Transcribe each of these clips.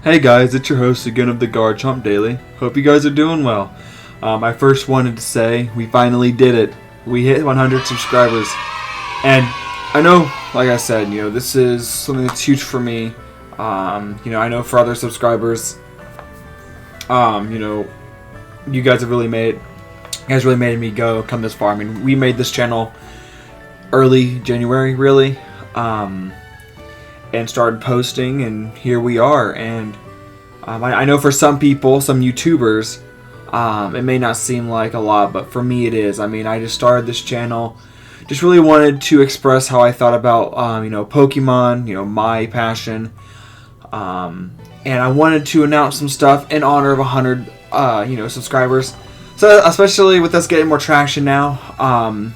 Hey guys, it's your host again of the Garchomp Daily. Hope you guys are doing well. I first wanted to say we finally did it. We hit 100 subscribers. And I know, like I said, this is something that's huge for me. I know for other subscribers, you guys have really made it. You guys really made me come this far. I mean, we made this channel early January, really. And started posting, and here we are. And I know for some people, some YouTubers, it may not seem like a lot, but for me it is. I mean, I just started this channel, just really wanted to express how I thought about Pokemon, my passion, and I wanted to announce some stuff in honor of 100 subscribers. So especially with us getting more traction now,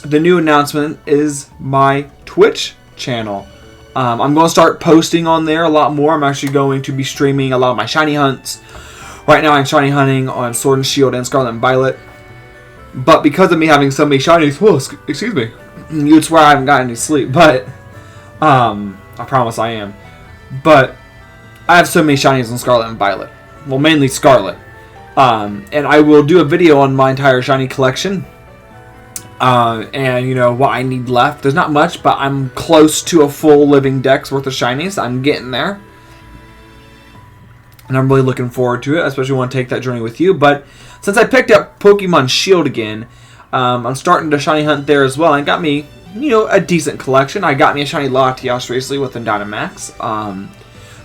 the new announcement is my Twitch channel. I'm going to start posting on there a lot more. I'm actually going to be streaming a lot of my shiny hunts. Right now I'm shiny hunting on Sword and Shield and Scarlet and Violet. But because of me having so many shinies, excuse me, you'd swear I haven't gotten any sleep, but I promise I am. But I have so many shinies on Scarlet and Violet. Well, mainly Scarlet. And I will do a video on my entire shiny collection. And what I need left. There's not much, but I'm close to a full living deck's worth of shinies. I'm getting there. And I'm really looking forward to it. I especially want to take that journey with you. But since I picked up Pokemon Shield again, I'm starting to shiny hunt there as well. And it got me, a decent collection. I got me a shiny Latias recently with a Dynamax.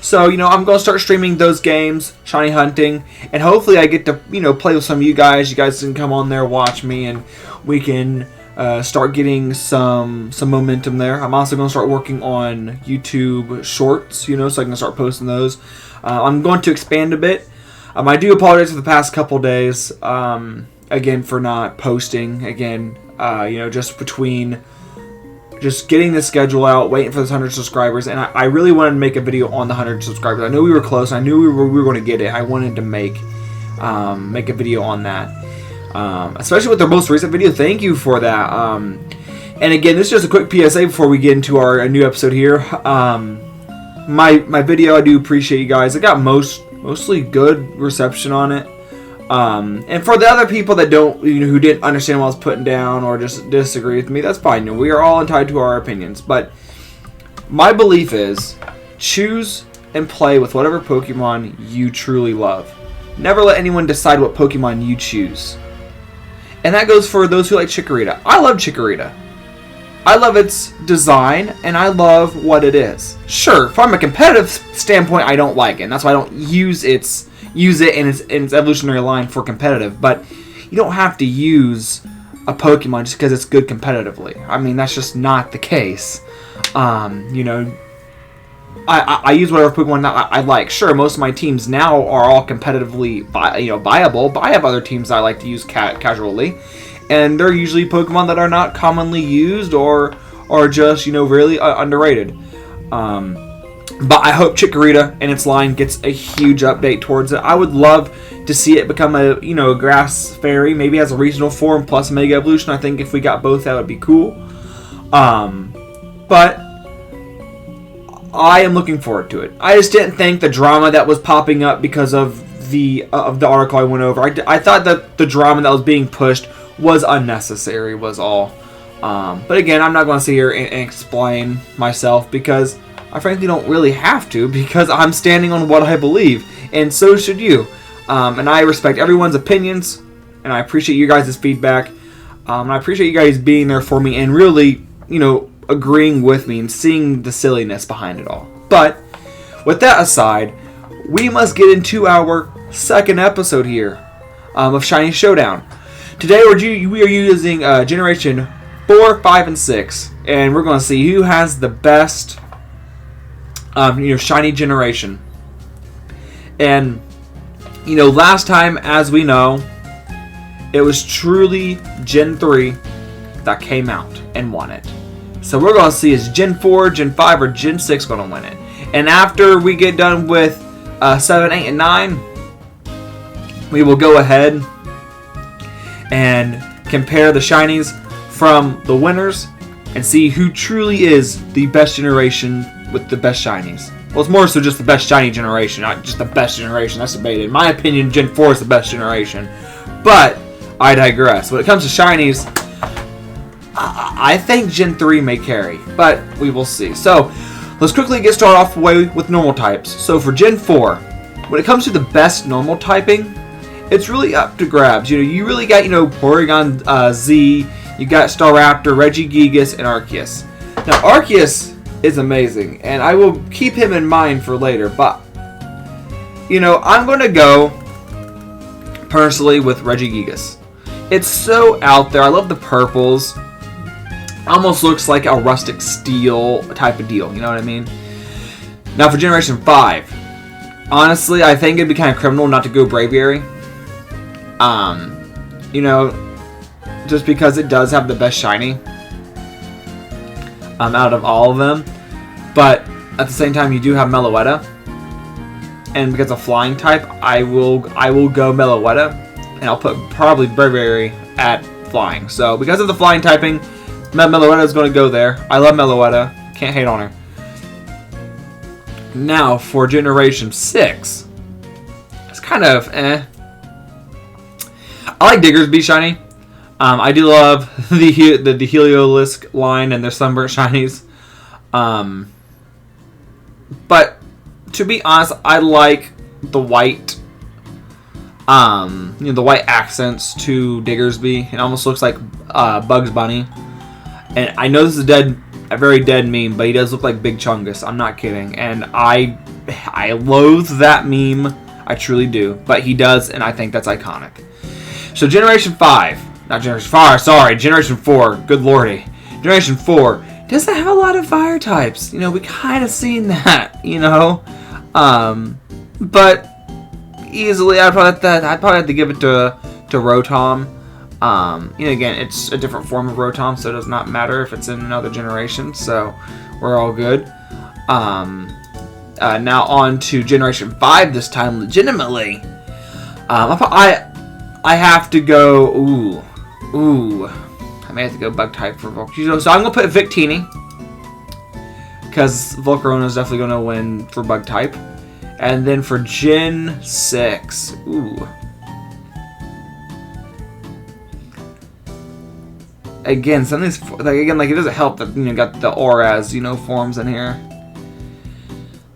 So, I'm going to start streaming those games, shiny hunting, and hopefully I get to, play with some of you guys. You guys can come on there, watch me, and we can start getting some momentum there. I'm also going to start working on YouTube Shorts, so I can start posting those. I'm going to expand a bit. I do apologize for the past couple days, again, for not posting. Again, just between just getting the schedule out, waiting for those 100 subscribers, and I really wanted to make a video on the 100 subscribers. I knew we were close. I knew we were going to get it. I wanted to make a video on that, especially with their most recent video. Thank you for that. And again, this is just a quick PSA before we get into our new episode here. My video, I do appreciate you guys. I got mostly good reception on it. And for the other people that don't, who didn't understand what I was putting down or just disagree with me, that's fine. We are all entitled to our opinions. But my belief is choose and play with whatever Pokemon you truly love. Never let anyone decide what Pokemon you choose. And that goes for those who like Chikorita. I love Chikorita. I love its design, and I love what it is. Sure, from a competitive standpoint, I don't like it. And that's why I don't use it in its evolutionary line for competitive. But you don't have to use a Pokemon just because it's good competitively. I mean, that's just not the case. I use whatever Pokemon I like. Sure, most of my teams now are all competitively viable, but I have other teams that I like to use casually. And they're usually Pokemon that are not commonly used or just, really underrated. But I hope Chikorita and its line gets a huge update towards it. I would love to see it become a grass fairy, maybe has a regional form plus Mega Evolution. I think if we got both, that would be cool. But I am looking forward to it. I just didn't think the drama that was popping up because of the article I went over. I thought that the drama that was being pushed was unnecessary, was all. But again, I'm not going to sit here and explain myself because I frankly don't really have to, because I'm standing on what I believe, and so should you. And I respect everyone's opinions, and I appreciate you guys' feedback, and I appreciate you guys being there for me and really, agreeing with me and seeing the silliness behind it all. But with that aside, we must get into our second episode here of Shiny Showdown. Today we are using Generation 4, 5, and 6, and we're going to see who has the best shiny generation. And last time, as we know, it was truly Gen 3 that came out and won it. So we're going to see, is Gen 4, Gen 5, or Gen 6 going to win it? And after we get done with 7, 8, and 9, we will go ahead and compare the shinies from the winners and see who truly is the best generation with the best shinies. Well, it's more so just the best shiny generation, not just the best generation. That's debated. In my opinion, Gen 4 is the best generation. But I digress. When it comes to shinies, I think Gen 3 may carry, but we will see. So, let's quickly get started off with normal types. So, for Gen 4, when it comes to the best normal typing, it's really up to grabs. You know, you really got, Porygon Z, you got Staraptor, Regigigas, and Arceus. Now, Arceus is amazing, and I will keep him in mind for later, but, I'm going to go, personally, with Regigigas. It's so out there. I love the purples. Almost looks like a rustic steel type of deal, you know what I mean? Now, for Generation 5, honestly, I think it'd be kind of criminal not to go Braviary. Just because it does have the best shiny out of all of them. But at the same time, you do have Meloetta, and because of flying type, I will go Meloetta, and I'll put probably Braviary at flying. So because of the flying typing, Meloetta is going to go there. I love Meloetta, can't hate on her. Now for Generation 6, it's kind of I like Diggersby shiny. I do love the Heliolisk line and their Sunburst shinies. But to be honest, I like the white, the white accents to Diggersby. It almost looks like Bugs Bunny. And I know this is a very dead meme, but he does look like Big Chungus. I'm not kidding. And I loathe that meme. I truly do. But he does, and I think that's iconic. So Generation 5. Not Generation 5, sorry. Generation 4. Good lordy. Generation 4 doesn't have a lot of fire types. We kind of seen that, But easily, I'd probably have to give it to Rotom. Again, it's a different form of Rotom, so it does not matter if it's in another generation, so we're all good. Now on to Generation 5 this time, legitimately. I have to go, I may have to go bug type for Volcarona. So I'm going to put Victini, because Volcarona is definitely going to win for bug type. And then for Gen 6, again, something's it doesn't help that got the Auraz forms in here.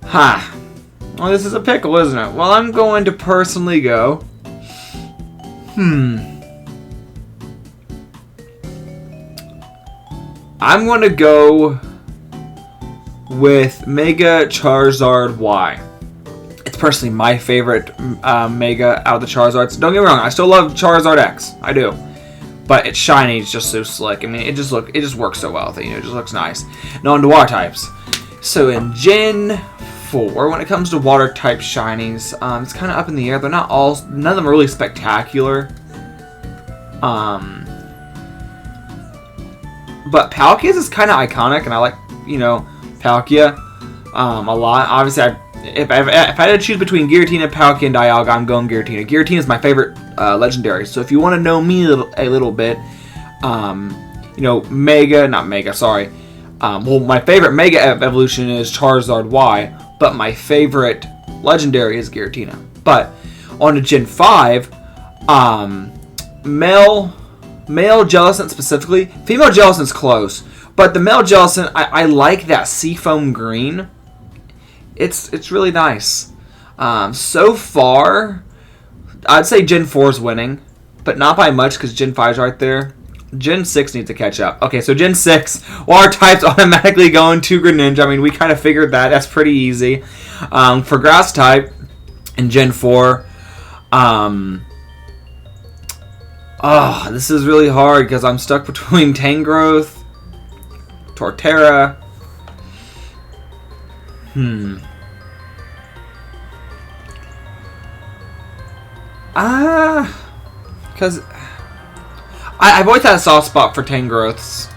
Well, this is a pickle, isn't it? Well, I'm going to personally go. I'm going to go with Mega Charizard Y. It's personally my favorite Mega out of the Charizards. Don't get me wrong, I still love Charizard X. I do. But its shiny is just so slick. I mean, it just works so well with it. It just looks nice. Now on to water types. So in Gen 4, when it comes to water type shinies, it's kind of up in the air. None of them are really spectacular. But Palkia is kind of iconic, and I like Palkia a lot. Obviously, if I had to choose between Giratina, Palkia, and Dialga, I'm going Giratina. Giratina is my favorite legendary. So if you want to know me a little bit, my favorite Mega evolution is Charizard Y, but my favorite legendary is Giratina. But on to Gen 5, male Jellicent specifically. Female Jellicent's close, but the male Jellicent, I like that seafoam green. It's really nice. So far, I'd say Gen 4 is winning, but not by much because Gen 5 is right there. Gen 6 needs to catch up. Okay, so Gen 6, water types automatically going to Greninja. I mean, we kind of figured that. That's pretty easy. For grass type in Gen 4, this is really hard because I'm stuck between Tangrowth, Torterra. Because I've always had a soft spot for Tangrowth's,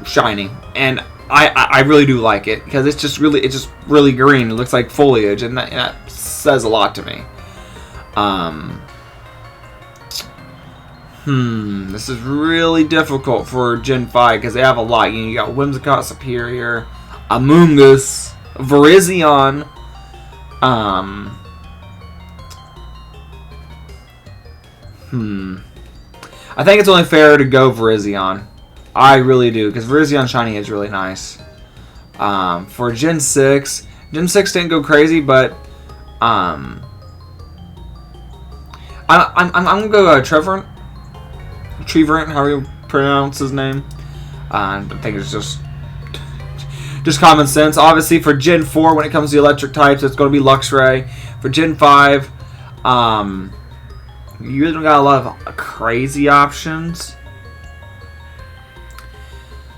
shiny, and I really do like it because it's just really green. It looks like foliage, and that says a lot to me. This is really difficult for Gen 5 because they have a lot. You got Whimsicott, Superior, Amoonguss, Virizion. I think it's only fair to go Virizion. I really do, because Virizion Shiny is really nice. For Gen 6, Gen 6 didn't go crazy, but I'm gonna go Trevorant, however you pronounce his name. I think it's just common sense. Obviously, for Gen 4, when it comes to electric types, it's going to be Luxray. For Gen 5, you really don't got a lot of crazy options.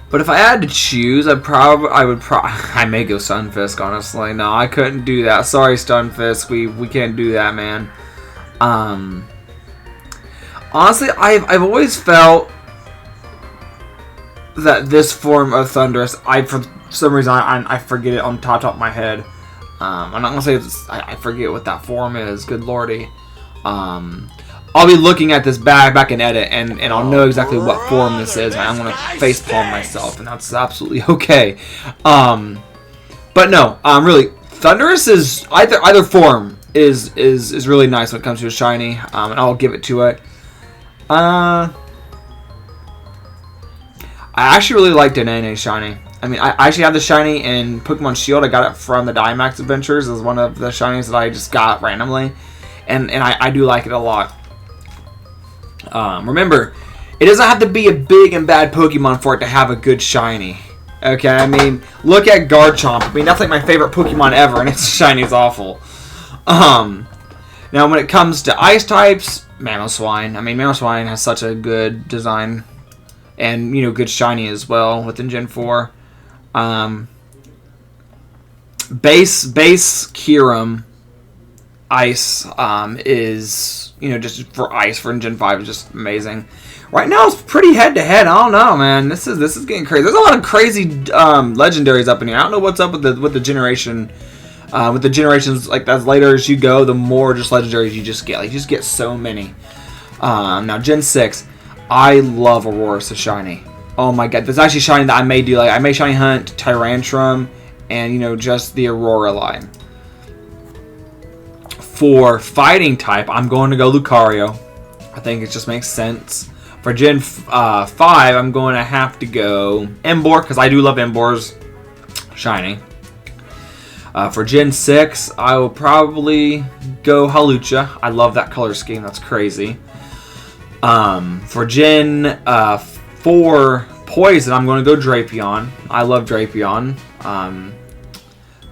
But if I had to choose, I may go Stunfisk, honestly. No, I couldn't do that. Sorry, Stunfisk. We can't do that, man. Honestly, I've always felt that this form of Thundurus, for some reason, I forget it on the top of my head. I'm not going to say I forget what that form is. Good lordy. I'll be looking at this back in edit, and I'll know exactly what form this is, and I'm going to facepalm myself, and that's absolutely okay. But no, really, Thundurus is, either form is really nice when it comes to a shiny, and I'll give it to it. I actually really liked Danae shiny. I mean, I actually have the shiny in Pokemon Shield. I got it from the Dynamax Adventures. It was one of the shinies that I just got randomly, and I do like it a lot. Remember, it doesn't have to be a big and bad Pokemon for it to have a good shiny. Okay, I mean, look at Garchomp. I mean, that's like my favorite Pokemon ever, and its shiny is awful. Now, when it comes to ice types, Mamoswine. I mean, Mamoswine has such a good design, and you know, good shiny as well within Gen 4. Base Kyurem Ice is, you know, just for ice for Gen 5 is just amazing. Right now it's pretty head to head. I don't know, man. This is getting crazy. There's a lot of crazy legendaries up in here. I don't know what's up with the generation. With the generations, like as later as you go, the more just legendaries you just get. Like you just get so many. Now Gen 6, I love Aurorus shiny. Oh my god, there's actually shiny that I may do. Like I may shiny hunt Tyrantrum and, you know, just the Aurora line. For fighting type, I'm going to go Lucario. I think it just makes sense. For Gen 5, I'm going to have to go Emboar, because I do love Emboar's shiny. For Gen 6, I will probably go Hawlucha. I love that color scheme. That's crazy. For Gen 4 Poison, I'm going to go Drapion. I love Drapion.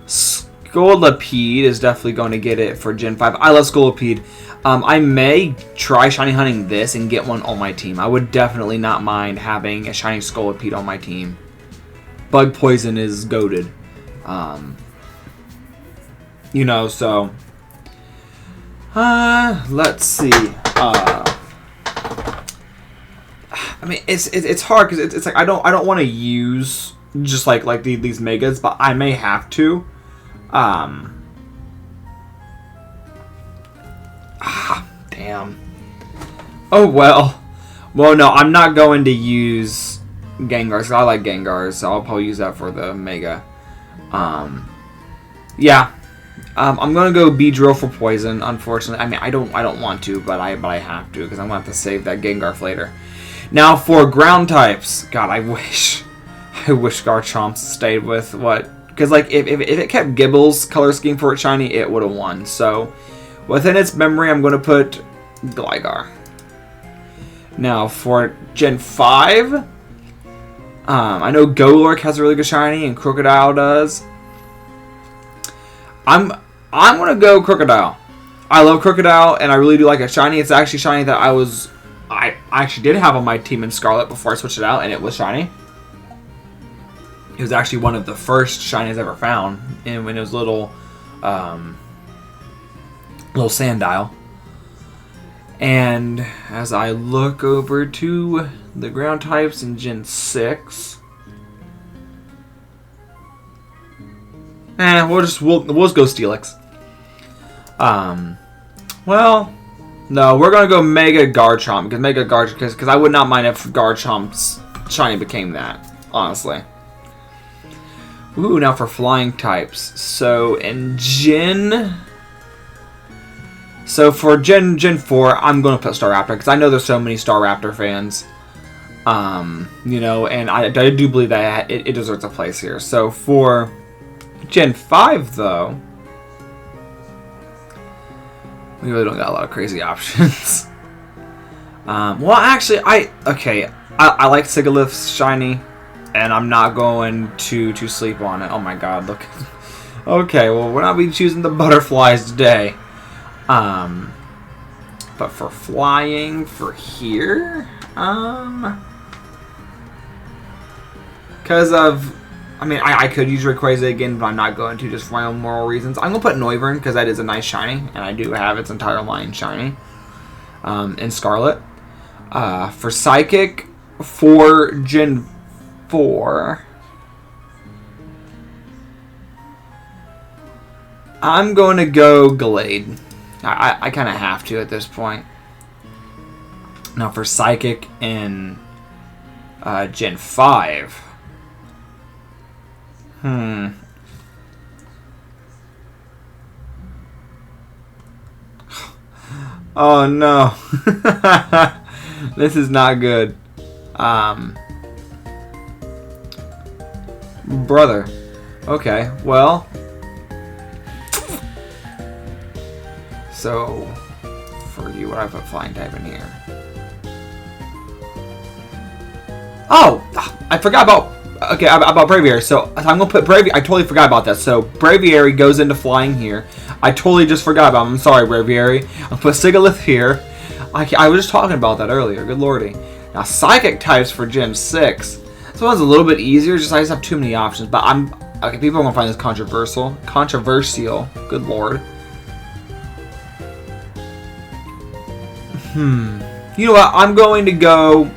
Scolipede is definitely going to get it for Gen 5. I love Scolipede. I may try shiny hunting this and get one on my team. I would definitely not mind having a shiny Scolipede on my team. Bug Poison is goated. You know, so let's see. I mean, it's hard because it's like I don't want to use just like these megas, but I may have to. Damn. Oh well. Well, no, I'm not going to use Gengar because I like Gengar, so I'll probably use that for the mega. Yeah. I'm gonna go Beedrill for poison. Unfortunately, I mean I don't want to, but I have to because I'm gonna have to save that Gengar for later. Now for ground types, God, I wish Garchomp stayed with what, because like if it kept Gibble's color scheme for its shiny, it would have won. So within its memory, I'm gonna put Gligar. Now for Gen 5, I know Golurk has a really good shiny and Crocodile does. I'm gonna go Crocodile. I love Crocodile and I really do like a shiny. It's actually shiny that I actually did have on my team in Scarlet before I switched it out, and it was shiny. It was actually one of the first shinies I ever found, and when it was little Sandile. And as I look over to the ground types in Gen 6, we'll just go Steelix. Well, no, we're gonna go Mega Garchomp because I would not mind if Garchomp's shiny became that, honestly. Ooh, now for flying types. So in Gen... So for Gen 4, I'm going to put Staraptor, because I know there's so many Staraptor fans. You know, and I do believe that it deserves a place here. So for Gen 5, though, we really don't got a lot of crazy options. Well, actually, I like Sigalith's shiny, and I'm not going to sleep on it. Oh my god, look. Okay, well, we're not be choosing the butterflies today. But for flying for here, because of, I mean, I could use Rayquaza again, but I'm not going to, just for my own moral reasons. I'm going to put Noivern, because that is a nice shiny, and I do have its entire line shiny, in Scarlet. For Psychic, for Gen 4, I'm going to go Gallade. I kind of have to at this point. Now for Psychic in Gen 5. Oh no. This is not good. Brother. Okay, well. So, for you, what I put flying type in here? Oh! I forgot about... Okay, about Braviary. So, I'm going to put Braviary... I totally forgot about that. So, Braviary goes into flying here. I totally just forgot about him. I'm sorry, Braviary. I'll put Sigalith here. I was just talking about that earlier. Good lordy. Now, Psychic types for Gen 6. This one's a little bit easier. I just have too many options. But I'm... Okay, people are going to find this controversial. Good lord. You know what? I'm going to go...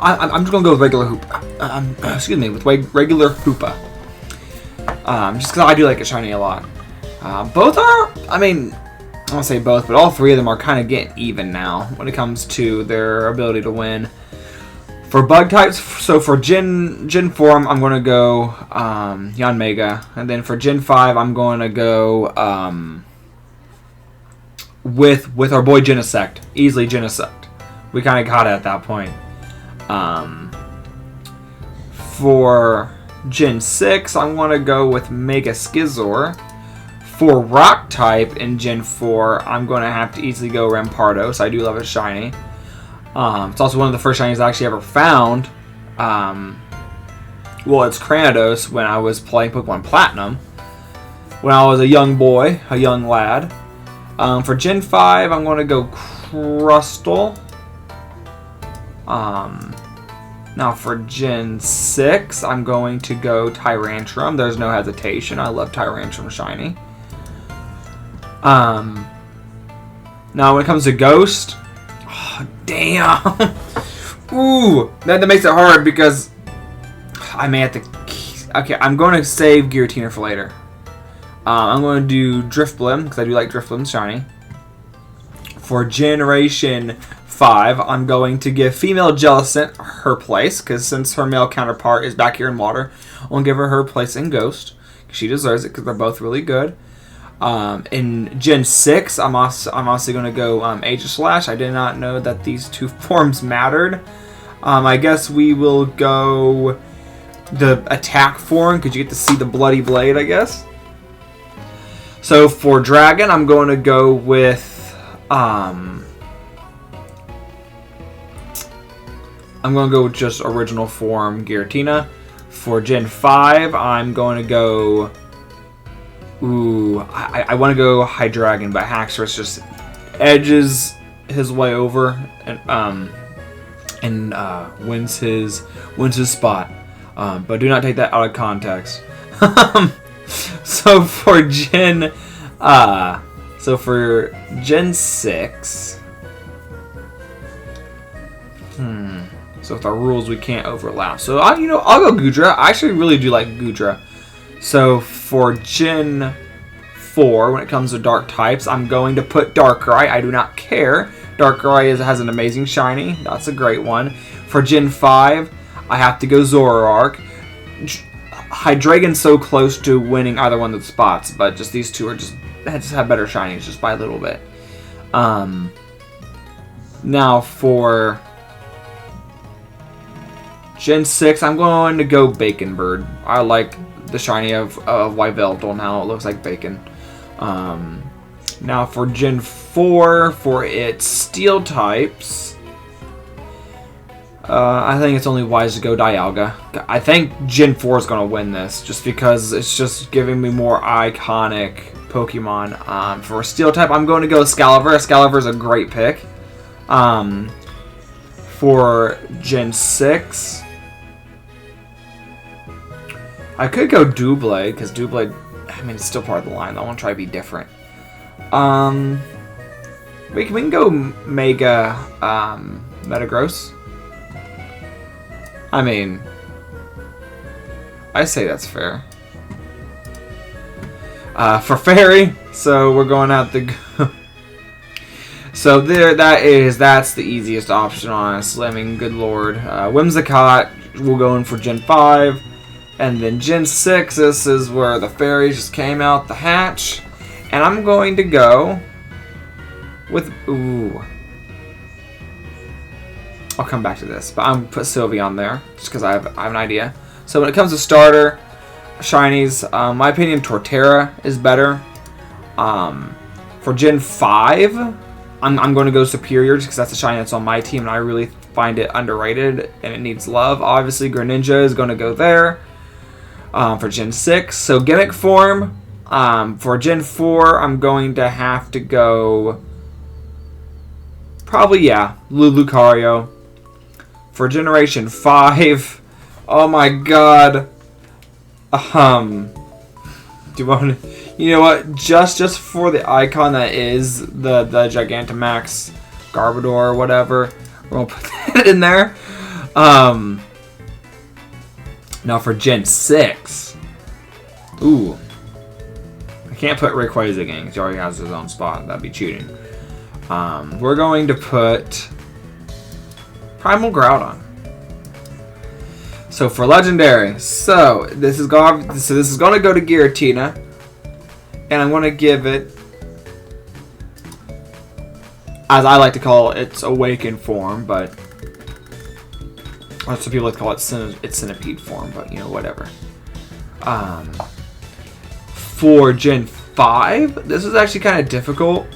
I'm just going to go with regular Hoopa. Excuse me, with regular Hoopa. Just because I do like it shiny a lot. Both are... I mean, I won't say both, but all three of them are kind of getting even now when it comes to their ability to win. For bug types, so for Gen 4, I'm going to go Yanmega. And then for Gen 5, I'm going to go... with our boy Genesect. Easily Genesect. We kind of got it at that point. For Gen 6, I'm going to go with Mega Skizor. For Rock type in Gen 4, I'm going to have to easily go Rampardos. I do love it shiny. It's also one of the first shinies I actually ever found. Well, it's Cranidos when I was playing Pokemon Platinum. When I was a young boy, a young lad. For Gen 5, I'm going to go Crustle. Now for Gen 6, I'm going to go Tyrantrum. There's no hesitation. I love Tyrantrum shiny. Now when it comes to Ghost, oh, damn. Ooh, that makes it hard because I may have to... Okay, I'm going to save Giratina for later. I'm going to do Drifblim, because I do like Drifblim shiny. For Generation 5, I'm going to give female Jellicent her place, because since her male counterpart is back here in water, I'm going to give her place in Ghost. She deserves it, because they're both really good. In Gen 6, I'm also going to go Aegislash. I did not know that these two forms mattered. I guess we will go the attack form, because you get to see the bloody blade, I guess. So for Dragon, I'm going to go with I'm going to go with just original form Giratina. For Gen 5, I'm going to go... Ooh, I want to go Hydreigon, but Haxorus just edges his way over and wins his spot. But do not take that out of context. So for Gen 6, so with our rules we can't overlap. So I'll go Goodra. I actually really do like Goodra. So for Gen 4, when it comes to dark types, I'm going to put Darkrai. I do not care. Darkrai has an amazing shiny. That's a great one. For Gen 5, I have to go Zoroark. Hydreigon's so close to winning either one of the spots, but just these two are just have better shinies just by a little bit. Now for Gen 6, I'm going to go Bacon Bird. I like the shiny of Yveltal now. It looks like bacon. Now for Gen 4, for its Steel types, I think it's only wise to go Dialga. I think Gen 4 is going to win this, just because it's just giving me more iconic Pokemon. For Steel type, I'm going to go Excalibur. Excalibur is a great pick. For Gen 6, I could go Doublade, because Doublade, I mean, it's still part of the line. I want to try to be different. We can go Mega Metagross. I mean, I say that's fair. For Fairy, so we're going out the... So that's the easiest option, honestly. I mean, good lord. Whimsicott, we'll go in for Gen 5. And then Gen 6, this is where the fairies just came out the hatch. And I'm going to go with... Ooh. I'll come back to this, but I'm going to put Sylveon there, just because I have an idea. So when it comes to starter shinies, my opinion, Torterra is better. For Gen 5, I'm going to go Superior, just because that's the shiny that's on my team, and I really find it underrated, and it needs love. Obviously, Greninja is going to go there. For Gen 6, so Gimmick form. For Gen 4, I'm going to have to go... Probably, yeah, Lucario. For Generation 5, oh my god. Do you want to... You know what? Just for the icon that is the Gigantamax Garbodor or whatever, we're going to put that in there. Now for Gen 6, ooh, I can't put Rayquaza again because he already has his own spot. That'd be cheating. We're going to put Primal Groudon. So for Legendary, so this is going to go to Giratina, and I'm going to give it, as I like to call it, its Awakened form, but some people like to call it its Centipede form, but you know, whatever. For Gen 5, this is actually kind of difficult,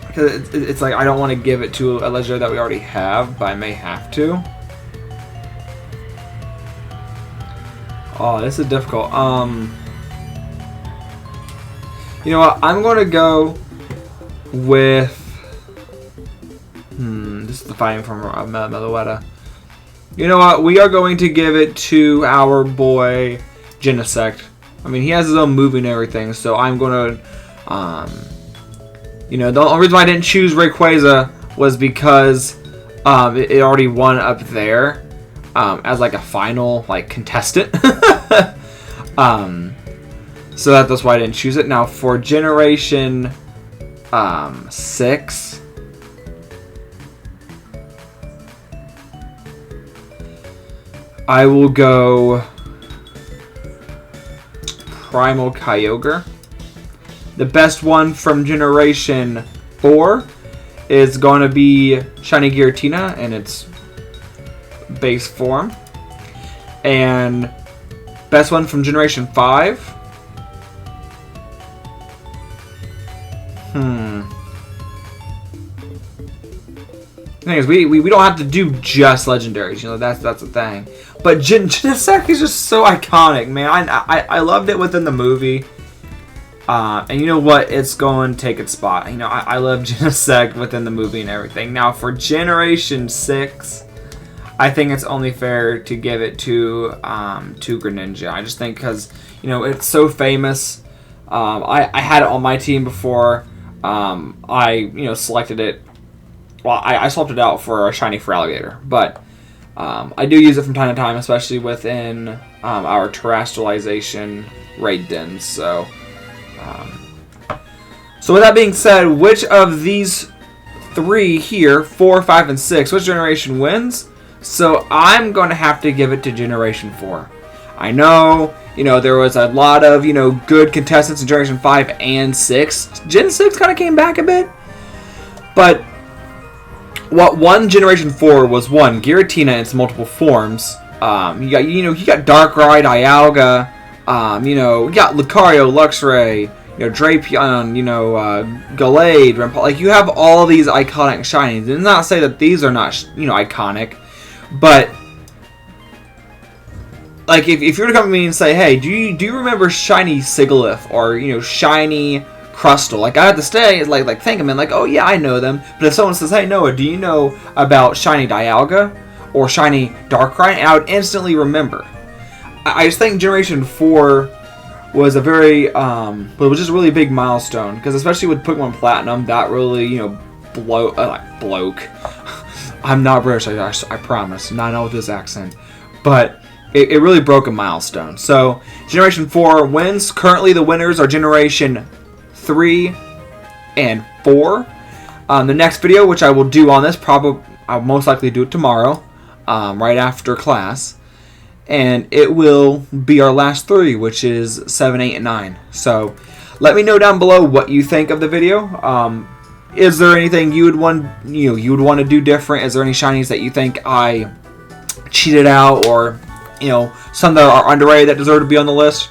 because it's like I don't want to give it to a legendary that we already have, but I may have to. Oh, this is difficult. You know what? I'm going to go with... this is the fighting from Meloetta. You know what? We are going to give it to our boy Genesect. I mean, he has his own movie and everything, so I'm going to... you know, the only reason why I didn't choose Rayquaza was because it already won up there as like a final like contestant. So that's why I didn't choose it. Now for Generation 6, I will go Primal Kyogre. The best one from Generation 4 is going to be Shiny Giratina in its base form. And best one from Generation 5. The thing is, we don't have to do just legendaries, you know, that's the thing. But Genesect is just so iconic, man. I loved it within the movie. And you know what? It's going to take its spot. You know, I love Genesect within the movie and everything. Now, for Generation 6, I think it's only fair to give it to Greninja. I just think because, you know, it's so famous. I had it on my team before. I selected it. Well, I swapped it out for a shiny Feraligatr. But I do use it from time to time, especially within our terrestrialization raid dens. So with that being said, which of these three here, 4, 5, and 6, which generation wins? So I'm going to have to give it to Generation 4. I know, there was a lot of, good contestants in Generation 5 and 6. Gen 6 kind of came back a bit. But what won Generation 4 was, Giratina in its multiple forms. You got Darkrai, Dialga, you got Lucario, Luxray, Drapion, Gallade, Rampal. Like, you have all these iconic shinies. And not say that these are not, iconic, but like if you were to come to me and say, hey, do you remember shiny Sigilyph or shiny Crustle? Like, I have to stay like think of them like, oh yeah, I know them. But if someone says, hey Noah, do you know about shiny Dialga or shiny Darkrai? I would instantly remember. I just think Generation 4 was a very, it was just a really big milestone, because especially with Pokemon Platinum, that really, bloke. I'm not British, I promise, not know with this accent, but it really broke a milestone. So Generation 4 wins. Currently, the winners are Generation 3 and 4. The next video, which I will do on this, I'll most likely do it tomorrow, right after class. And it will be our last 3, which is 7, 8, and 9. So let me know down below what you think of the video. Is there anything you would want to do different? Is there any shinies that you think I cheated out, or some that are underrated that deserve to be on the list?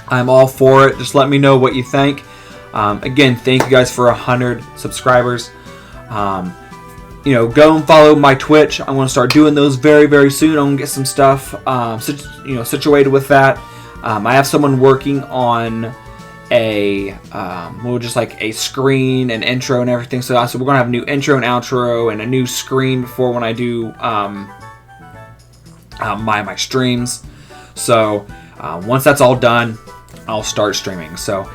I'm all for it. Just let me know what you think. Again, thank you guys for 100 subscribers. Go and follow my Twitch. I'm going to start doing those very, very soon. I'm going to get some stuff, situated with that. I have someone working on just like a screen and intro and everything. So we're going to have a new intro and outro and a new screen before when I do my streams. So once that's all done, I'll start streaming. So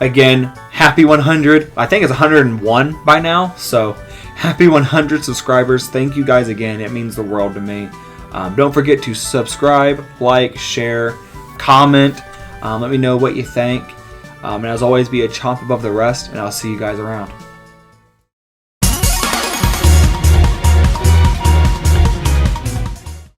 again, happy 100. I think it's 101 by now. So happy 100 subscribers. Thank you guys again. It means the world to me. Don't forget to subscribe, like, share, comment. Let me know what you think. And as always, be a chomp above the rest, and I'll see you guys around.